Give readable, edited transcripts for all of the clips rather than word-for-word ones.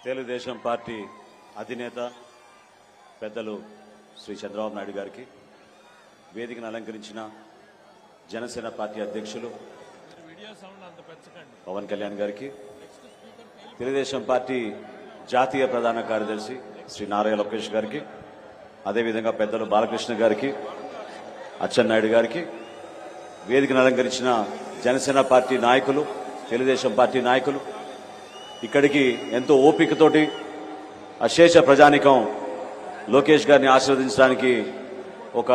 Telugu Desam party అధినేత పెద్దలు శ్రీ చంద్రబాబు నాయుడు గారికి, వేదికను అలంకరించిన జనసేన పార్టీ అధ్యక్షులు పవన్ కళ్యాణ్ గారికి, తెలుగుదేశం పార్టీ జాతీయ ప్రధాన కార్యదర్శి శ్రీ నారా లోకేష్ గారికి, అదేవిధంగా పెద్దలు బాలకృష్ణ గారికి, అచ్చెన్నాయుడు గారికి, వేదికను అలంకరించిన జనసేన పార్టీ నాయకులు, తెలుగుదేశం పార్టీ నాయకులు, ఇక్కడికి ఎంతో ఓపికతోటి అశేష ప్రజానికం లోకేష్ గారిని ఆశీర్వదించడానికి ఒక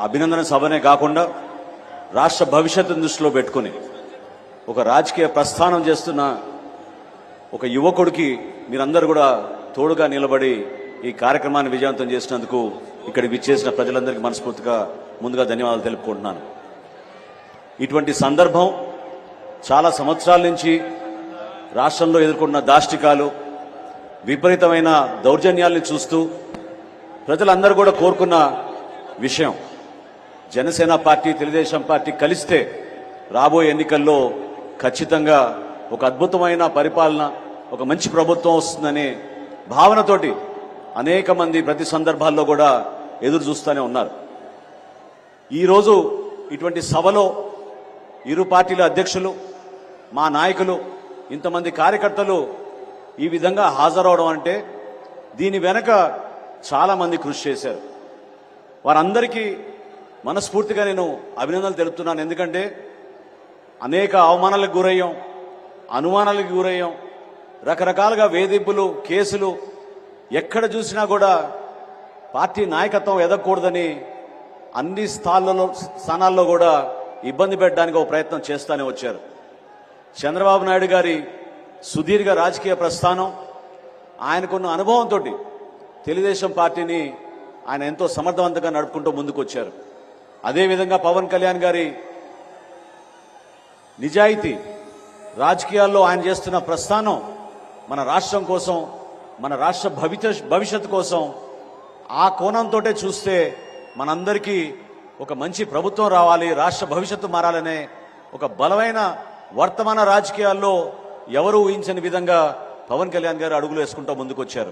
అభినందన సభనే కాకుండా రాష్ట్ర భవిష్యత్తును దృష్టిలో పెట్టుకుని ఒక రాజకీయ ప్రస్థానం చేస్తున్న ఒక యువకుడికి మీరందరూ కూడా తోడుగా నిలబడి ఈ కార్యక్రమాన్ని విజయవంతం చేసినందుకు ఇక్కడికి విచ్చేసిన ప్రజలందరికీ మనస్ఫూర్తిగా ముందుగా ధన్యవాదాలు తెలుపుకుంటున్నాను. ఇటువంటి సందర్భం చాలా సంవత్సరాల నుంచి రాష్ట్రంలో ఎదుర్కొన్న దాష్టికాలు, విపరీతమైన దౌర్జన్యాల్ని చూస్తూ ప్రజలందరూ కూడా కోరుకున్న విషయం. జనసేన పార్టీ, తెలుగుదేశం పార్టీ కలిస్తే రాబోయే ఎన్నికల్లో ఖచ్చితంగా ఒక అద్భుతమైన పరిపాలన, ఒక మంచి ప్రభుత్వం వస్తుందనే భావనతోటి అనేక మంది ప్రతి సందర్భాల్లో కూడా ఎదురు చూస్తూనే ఉన్నారు. ఈరోజు ఇటువంటి సభలో ఇరు పార్టీల అధ్యక్షులు, మా నాయకులు, ఇంతమంది కార్యకర్తలు ఈ విధంగా హాజరవడం అంటే దీని వెనక చాలా మంది కృషి చేశారు. వారందరికీ మనస్ఫూర్తిగా నేను అభినందనలు తెలుపుతున్నాను. ఎందుకంటే అనేక అవమానాలకు గురయ్యాం, అనుమానాలకు గురయ్యాం, రకరకాలుగా వేధింపులు, కేసులు, ఎక్కడ చూసినా కూడా పార్టీ నాయకత్వం ఎదగకూడదని అన్ని స్థానాల్లో కూడా ఇబ్బంది పెట్టడానికి ఒక ప్రయత్నం చేస్తూనే వచ్చారు. చంద్రబాబు నాయుడు గారి సుదీర్ఘ రాజకీయ ప్రస్థానం, ఆయనకున్న అనుభవంతో తెలుగుదేశం పార్టీని ఆయన ఎంతో సమర్థవంతంగా నడుపుకుంటూ ముందుకు వచ్చారు. అదేవిధంగా పవన్ కళ్యాణ్ గారి నిజాయితీ, రాజకీయాల్లో ఆయన చేస్తున్న ప్రస్థానం మన రాష్ట్రం కోసం, మన రాష్ట్ర భవిష్యత్తు కోసం, ఆ కోణంతో చూస్తే మనందరికీ ఒక మంచి ప్రభుత్వం రావాలి, రాష్ట్ర భవిష్యత్తు మారాలనే ఒక బలమైన వర్తమాన రాజకీయాల్లో ఎవరు ఊహించని విధంగా పవన్ కళ్యాణ్ గారు అడుగులు వేసుకుంటూ ముందుకొచ్చారు.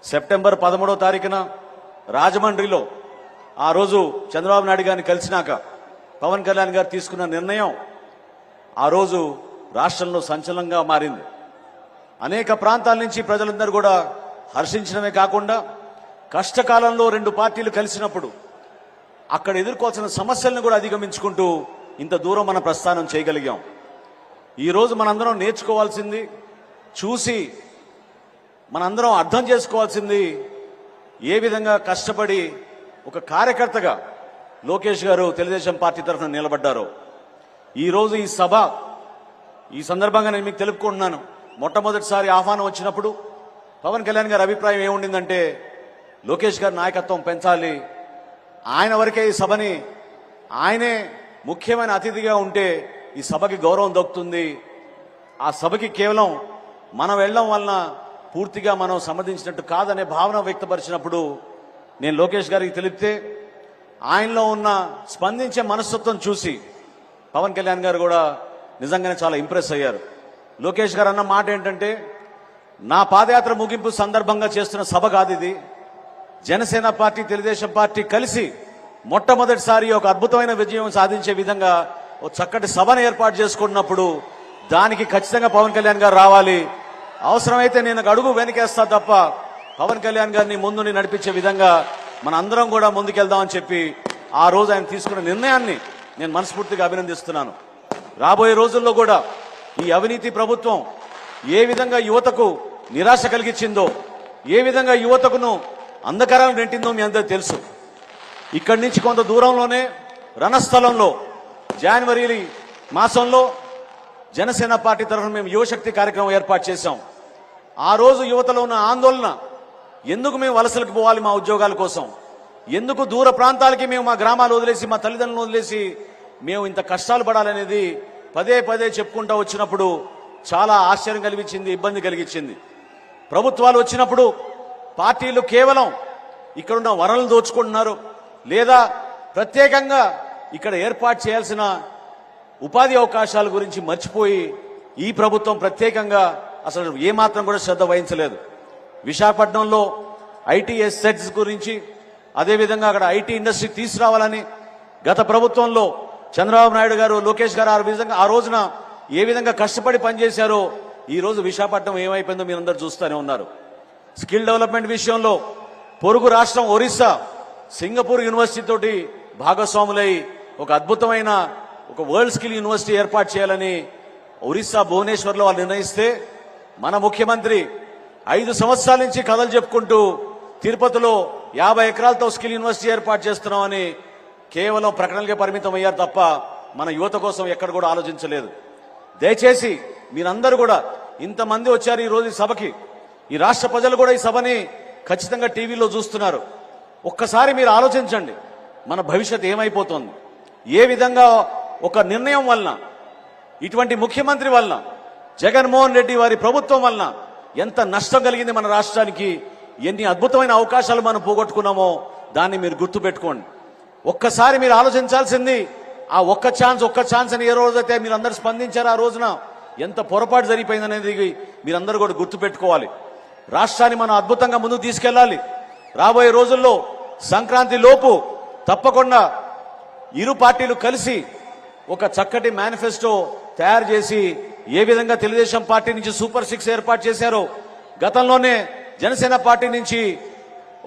సెప్టెంబర్ 13వ తారీఖున రాజమండ్రిలో ఆ రోజు చంద్రబాబు నాయుడు గారిని కలిసినాక పవన్ కళ్యాణ్ గారు తీసుకున్న నిర్ణయం ఆ రోజు రాష్ట్రంలో సంచలనంగా మారింది. అనేక ప్రాంతాల నుంచి ప్రజలందరూ కూడా హర్షించడమే కాకుండా కష్టకాలంలో రెండు పార్టీలు కలిసినప్పుడు అక్కడ ఎదుర్కోవాల్సిన సమస్యలను కూడా అధిగమించుకుంటూ ఇంత దూరం మన ప్రస్థానం చేయగలిగాం. ఈరోజు మనందరం నేర్చుకోవాల్సింది, చూసి మనందరం అర్థం చేసుకోవాల్సింది, ఏ విధంగా కష్టపడి ఒక కార్యకర్తగా లోకేష్ గారు తెలుగుదేశం పార్టీ తరఫున నిలబడ్డారో. ఈరోజు ఈ సభ, ఈ సందర్భంగా నేను మీకు తెలుపుకుంటున్నాను. మొట్టమొదటిసారి ఆహ్వానం వచ్చినప్పుడు పవన్ కళ్యాణ్ గారి అభిప్రాయం ఏముండిందంటే లోకేష్ గారి నాయకత్వం పెంచాలి, ఆయన వరకే ఈ సభని, ఆయనే ముఖ్యమైన అతిథిగా ఉంటే ఈ సభకి గౌరవం దక్కుతుంది, ఆ సభకి కేవలం మనం వెళ్ళడం వలన పూర్తిగా మనం సమర్థించినట్టు కాదనే భావన వ్యక్తపరిచినప్పుడు నేను లోకేష్ గారికి తెలిపితే ఆయనలో ఉన్న స్పందించే మనస్తత్వం చూసి పవన్ కళ్యాణ్ గారు కూడా నిజంగానే చాలా ఇంప్రెస్ అయ్యారు. లోకేష్ గారు అన్న మాట ఏంటంటే, నా పాదయాత్ర ముగింపు సందర్భంగా చేస్తున్న సభ కాదు ఇది, జనసేన పార్టీ, తెలుగుదేశం పార్టీ కలిసి మొట్టమొదటిసారి ఒక అద్భుతమైన విజయం సాధించే విధంగా ఒక చక్కటి సభను ఏర్పాటు చేసుకున్నప్పుడు దానికి ఖచ్చితంగా పవన్ కళ్యాణ్ గారు రావాలి, అవసరమైతే నేను అడుగు వెనకేస్తా తప్ప పవన్ కళ్యాణ్ గారిని ముందుని నడిపించే విధంగా మన అందరం కూడా ముందుకెళ్దామని చెప్పి ఆ రోజు ఆయన తీసుకున్న నిర్ణయాన్ని నేను మనస్ఫూర్తిగా అభినందిస్తున్నాను. రాబోయే రోజుల్లో కూడా ఈ అవినీతి ప్రభుత్వం ఏ విధంగా యువతకు నిరాశ కలిగించిందో, ఏ విధంగా యువతకును అంధకారాలు నెట్టిందో మీ అందరికీ తెలుసు. ఇక్కడి నుంచి కొంత దూరంలోనే రణస్థలంలో జనవరి మాసంలో జనసేన పార్టీ తరఫున మేము యువశక్తి కార్యక్రమం ఏర్పాటు చేశాం. ఆ రోజు యువతలో ఉన్న ఆందోళన, ఎందుకు మేము వలసలకు పోవాలి మా ఉద్యోగాల కోసం, ఎందుకు దూర ప్రాంతాలకి మేము మా గ్రామాలు వదిలేసి, మా తల్లిదండ్రులను వదిలేసి మేము ఇంత కష్టాలు పడాలనేది పదే పదే చెప్పుకుంటూ వచ్చినప్పుడు చాలా ఆశ్చర్యం కలిగించింది, ఇబ్బంది కలిగించింది. ప్రభుత్వాలు వచ్చినప్పుడు పార్టీలు కేవలం ఇక్కడున్న వనరులు దోచుకుంటున్నారు, లేదా ప్రత్యేకంగా ఇక్కడ ఏర్పాటు చేయాల్సిన ఉపాధి అవకాశాల గురించి మర్చిపోయి ఈ ప్రభుత్వం ప్రత్యేకంగా అసలు ఏమాత్రం కూడా శ్రద్ధ వహించలేదు. విశాఖపట్నంలో ఐటీ సెట్స్ గురించి, అదేవిధంగా అక్కడ ఐటీ ఇండస్ట్రీ తీసుకురావాలని గత ప్రభుత్వంలో చంద్రబాబు నాయుడు గారు, లోకేష్ గారు ఆ రోజున ఏ విధంగా కష్టపడి పనిచేశారో ఈ రోజు విశాఖపట్నం ఏమైపోయిందో మీరందరూ చూస్తూనే ఉన్నారు. స్కిల్ డెవలప్మెంట్ విషయంలో పొరుగు రాష్ట్రం ఒరిస్సా సింగపూర్ యూనివర్సిటీ తోటి భాగస్వాములై ఒక అద్భుతమైన ఒక వరల్డ్ స్కిల్ యూనివర్సిటీ ఏర్పాటు చేయాలని ఒరిస్సా భువనేశ్వర్లో వాళ్ళు నిర్ణయిస్తే మన ముఖ్యమంత్రి 5 సంవత్సరాల నుంచి కథలు చెప్పుకుంటూ తిరుపతిలో 50 ఎకరాలతో స్కిల్ యూనివర్సిటీ ఏర్పాటు చేస్తున్నామని కేవలం ప్రకటనలకే పరిమితం అయ్యారు తప్ప మన యువత కోసం ఎక్కడ కూడా ఆలోచించలేదు. దయచేసి మీరందరూ కూడా ఇంతమంది వచ్చారు ఈ రోజు ఈ సభకి, ఈ రాష్ట్ర ప్రజలు కూడా ఈ సభని ఖచ్చితంగా టీవీలో చూస్తున్నారు. ఒక్కసారి మీరు ఆలోచించండి, మన భవిష్యత్ ఏమైపోతుంది, ఏ విధంగా ఒక నిర్ణయం వలన, ఇటువంటి ముఖ్యమంత్రి వలన, జగన్మోహన్ రెడ్డి వారి ప్రభుత్వం వలన ఎంత నష్టం కలిగింది మన రాష్ట్రానికి, ఎన్ని అద్భుతమైన అవకాశాలు మనం పోగొట్టుకున్నామో దాన్ని మీరు గుర్తుపెట్టుకోండి. ఒక్కసారి మీరు ఆలోచించాల్సింది ఆ ఒక్క ఛాన్స్ అని ఏ రోజైతే మీరు అందరూ స్పందించారో ఆ రోజున ఎంత పొరపాటు జరిగిపోయిందనేది మీరందరూ కూడా గుర్తుపెట్టుకోవాలి. రాష్ట్రాన్ని మనం అద్భుతంగా ముందుకు తీసుకెళ్లాలి. రాబోయే రోజుల్లో సంక్రాంతి లోపు తప్పకుండా ఇరు పార్టీలు కలిసి ఒక చక్కటి మేనిఫెస్టో తయారు చేసి ఏ విధంగా తెలుగుదేశం పార్టీ నుంచి సూపర్ 6 ఏర్పాటు చేశారో, గతంలోనే జనసేన పార్టీ నుంచి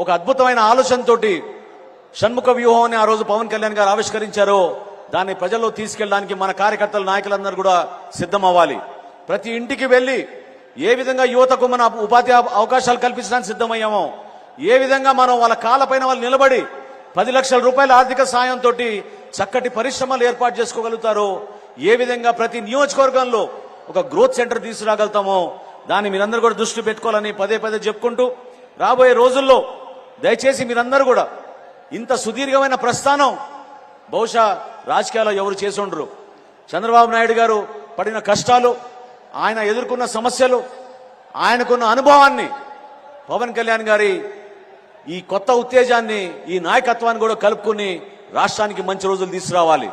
ఒక అద్భుతమైన ఆలోచనతోటి షణ్ముఖ వ్యూహం అని ఆ రోజు పవన్ కళ్యాణ్ గారు ఆవిష్కరించారో దాన్ని ప్రజల్లో తీసుకెళ్ళడానికి మన కార్యకర్తలు, నాయకులందరూ కూడా సిద్ధం అవ్వాలి. ప్రతి ఇంటికి వెళ్లి ఏ విధంగా యువతకు మన ఉపాధి అవకాశాలు కల్పించడానికి సిద్ధమయ్యామో, ఏ విధంగా మనం వాళ్ళ కాళ్ళపైన వాళ్ళు నిలబడి 10 లక్షల రూపాయల ఆర్థిక సాయంతో చక్కటి పరిశ్రమలు ఏర్పాటు చేసుకోగలుగుతారో, ఏ విధంగా ప్రతి నియోజకవర్గంలో ఒక గ్రోత్ సెంటర్ తీసుకురాగలుగుతామో దాన్ని మీరందరూ కూడా దృష్టి పెట్టుకోవాలని పదే చెప్పుకుంటూ, రాబోయే రోజుల్లో దయచేసి మీరందరూ కూడా ఇంత సుదీర్ఘమైన ప్రస్థానం బహుశా రాజకీయాల్లో ఎవరు చేసి ఉండరు. చంద్రబాబు నాయుడు గారు పడిన కష్టాలు, ఆయన ఎదుర్కొన్న సమస్యలు, ఆయనకున్న అనుభవాన్ని పవన్ కళ్యాణ్ గారి ఈ కొత్త ఉత్తేజాన్ని, ఈ నాయకత్వాన్ని కూడా కలుపుకుని రాష్ట్రానికి మంచి రోజులు తీసుకురావాలి.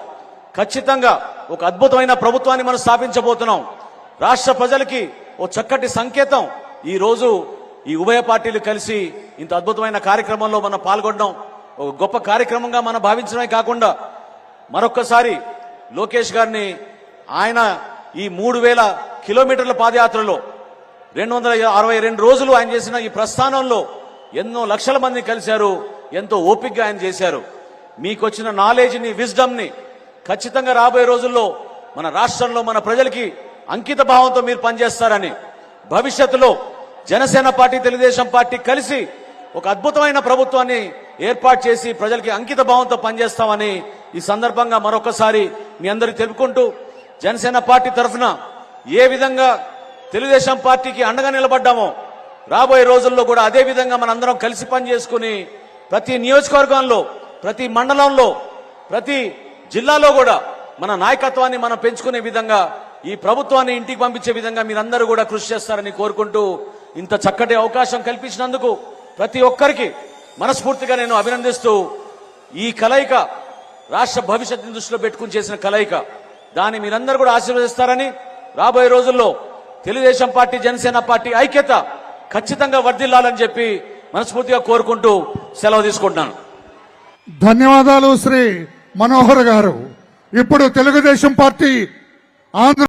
ఖచ్చితంగా ఒక అద్భుతమైన ప్రభుత్వాన్ని మనం స్థాపించబోతున్నాం. రాష్ట్ర ప్రజలకి ఓ చక్కటి సంకేతం ఈ రోజు ఈ ఉభయ పార్టీలు కలిసి ఇంత అద్భుతమైన కార్యక్రమంలో మనం పాల్గొనడం ఒక గొప్ప కార్యక్రమంగా మనం భావించడమే కాకుండా మరొక్కసారి లోకేష్ గారిని ఆయన ఈ 3000 కిలోమీటర్ల పాదయాత్రలో 262 రోజులు ఆయన చేసిన ఈ ప్రస్థానంలో ఎన్నో లక్షల మంది కలిశారు. ఎంతో ఓపికగా ఆయన చేశారు. మీకొచ్చిన నాలెడ్జ్ని, విజ్డమ్ని ఖచ్చితంగా రాబోయే రోజుల్లో మన రాష్ట్రంలో మన ప్రజలకి అంకిత భావంతో మీరు పనిచేస్తారని, భవిష్యత్తులో జనసేన పార్టీ, తెలుగుదేశం పార్టీ కలిసి ఒక అద్భుతమైన ప్రభుత్వాన్ని ఏర్పాటు చేసి ప్రజలకి అంకిత భావంతో పనిచేస్తామని ఈ సందర్భంగా మరొకసారి మీ అందరికీ తెలుపుకుంటూ, జనసేన పార్టీ తరఫున ఏ విధంగా తెలుగుదేశం పార్టీకి అండగా నిలబడ్డామో రాబోయే రోజుల్లో కూడా అదే విధంగా మనందరం కలిసి పనిచేసుకుని ప్రతి నియోజకవర్గంలో, ప్రతి మండలంలో, ప్రతి జిల్లాలో కూడా మన నాయకత్వాన్ని మనం పెంచుకునే విధంగా, ఈ ప్రభుత్వాన్ని ఇంటికి పంపించే విధంగా మీరందరూ కూడా కృషి చేస్తారని కోరుకుంటూ, ఇంత చక్కటి అవకాశం కల్పించినందుకు ప్రతి ఒక్కరికి మనస్ఫూర్తిగా నేను అభినందిస్తూ, ఈ కలయిక రాష్ట్ర భవిష్యత్తుని దృష్టిలో పెట్టుకుని చేసిన కలయిక, దాన్ని మీరందరూ కూడా ఆశీర్వదిస్తారని, రాబోయే రోజుల్లో తెలుగుదేశం పార్టీ, జనసేన పార్టీ ఐక్యత ఖచ్చితంగా వర్ధిల్లాలని చెప్పి మనస్ఫూర్తిగా కోరుకుంటూ సెలవు తీసుకుంటున్నాను. ధన్యవాదాలు శ్రీ మనోహర్ గారు. ఇప్పుడు తెలుగుదేశం పార్టీ ఆంధ్ర